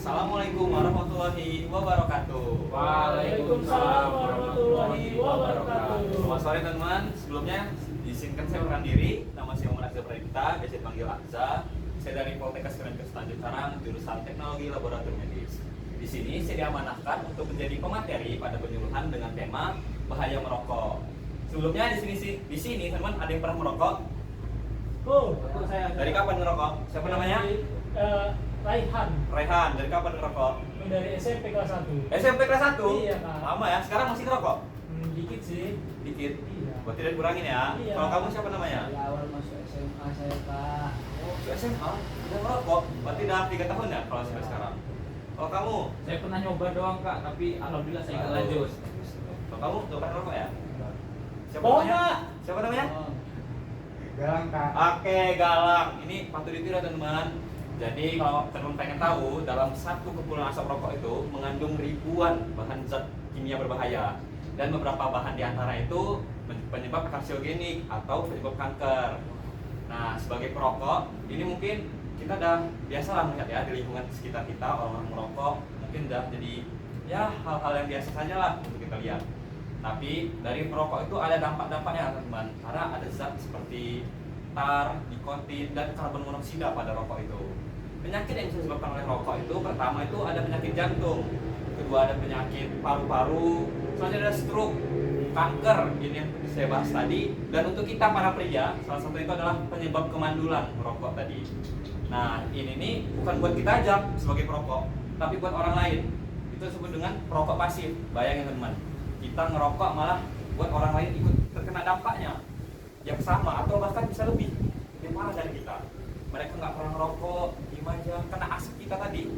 Assalamualaikum warahmatullahi wabarakatuh. Waalaikumsalam warahmatullahi wabarakatuh. Selamat sore teman-teman. Sebelumnya izinkan saya perkenalkan diri. Nama saya Muhammad Aksa Pradipta, biasa dipanggil Aksa. Saya dari Poltekkes Kemenkes Tanjung Karang, jurusan Teknologi Laboratorium Medis. Di sini saya diamanahkan untuk menjadi pemateri pada penyuluhan dengan tema bahaya merokok. Sebelumnya di sini teman-teman ada yang pernah merokok? Oh, saya. Dari kapan ngerokok? Siapa namanya? Raihan. Raihan. Dari kapan ngerokok? Dari SMP kelas 1. SMP kelas 1? Iya, Kak. Lama ya? Sekarang masih ngerokok? Dikit sih. Dikit? Iya. Berarti udah dikurangin ya? Iya. Kalau kamu siapa namanya? Dari awal masuk SMA saya Pak. Oh, SMA? Udah ngerokok? Berarti udah 3 tahun ya kalau sampai sekarang? Kalau kamu? Saya pernah nyoba doang Kak, tapi alhamdulillah saya nggak lanjut. Kalau kamu udah pernah ngerokok ya? Siapa Oh, namanya? Kak. Siapa namanya? Galang Kak. Oke, Galang. Ini patut ditiru teman-teman. Jadi kalau teman-teman pengen tahu, dalam satu kepulan asap rokok itu mengandung ribuan bahan zat kimia berbahaya, dan beberapa bahan diantara itu penyebab karsiogenik atau penyebab kanker. Nah, sebagai perokok, ini mungkin kita udah biasa lah melihat ya di lingkungan sekitar kita orang merokok, mungkin udah jadi ya hal-hal yang biasa saja lah untuk kita lihat. Tapi dari perokok itu ada dampak-dampaknya teman-teman, karena ada zat seperti tar, nikotin, dan karbon monoksida pada rokok itu. Penyakit yang bisa disebabkan oleh rokok itu pertama itu ada penyakit jantung, kedua ada penyakit paru-paru, selanjutnya ada stroke, kanker, ini yang saya bahas tadi. Dan untuk kita para pria, salah satu itu adalah penyebab kemandulan merokok tadi. Nah, ini nih bukan buat kita aja sebagai perokok, tapi buat orang lain. Itu disebut dengan perokok pasif. Bayangin teman, kita ngerokok malah buat orang lain ikut terkena dampaknya yang sama atau bahkan bisa lebih parah dari kita. Mereka nggak pernah ngerokok, diem aja, kena asap kita tadi.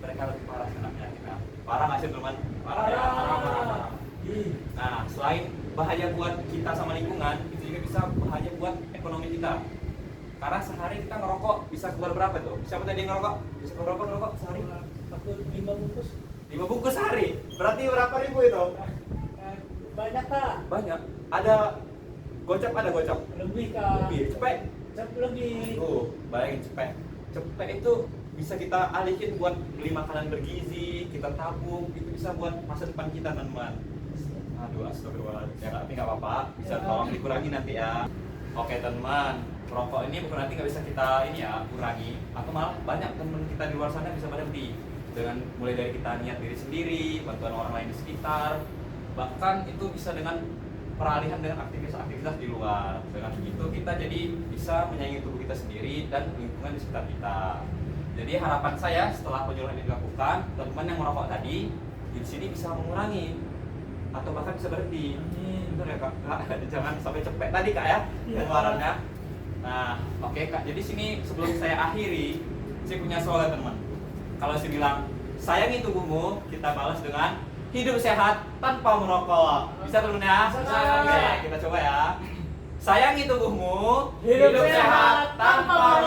Mereka lebih parah kena penyakitnya. Parah nggak sih teman? Parah ya, parah. Nah, selain bahaya buat kita sama lingkungan, itu juga bisa bahaya buat ekonomi kita. Karena sehari kita ngerokok bisa keluar berapa tuh? Siapa tadi yang ngerokok? Bisa keluar berapa ngerokok sehari? Aku 5 bungkus. 5 bungkus sehari? Berarti berapa ribu itu? Banyak Kak. Banyak. Ada gocap, ada gocap. Lebih Kak. Lebih, cepet. Lebih. Tuh, bayangin cepet. Cepet itu bisa kita alihin buat beli makanan bergizi, kita tabung, itu bisa buat masa depan kita teman-teman. Aduh, astagfirullahaladzim. Ya tapi nggak apa-apa, bisa tolong dikurangi nanti ya. Oke teman, rokok ini bukan nanti nggak bisa kita ini ya kurangi, atau malah banyak teman kita di luar sana bisa berhenti dengan mulai dari kita niat diri sendiri, bantuan orang lain di sekitar, bahkan itu bisa dengan peralihan dengan aktivitas-aktivitas di luar. Dengan begitu kita jadi bisa menyayangi tubuh kita sendiri dan lingkungan di sekitar kita. Jadi harapan saya setelah penyuluhan ini dilakukan, teman-teman yang merokok tadi di sini bisa mengurangi atau bahkan bisa berhenti. Betul ya Kak? Jangan sampai cepet tadi Kak ya pengeluarannya. Nah, oke Kak. Jadi sini sebelum saya akhiri, saya punya soal teman. Kalau saya bilang sayangi tubuhmu, kita balas dengan hidup sehat tanpa merokok. Bisa teman ya? Bisa. Oke, kita coba ya. Sayangi tubuhmu, Hidup sehat tanpa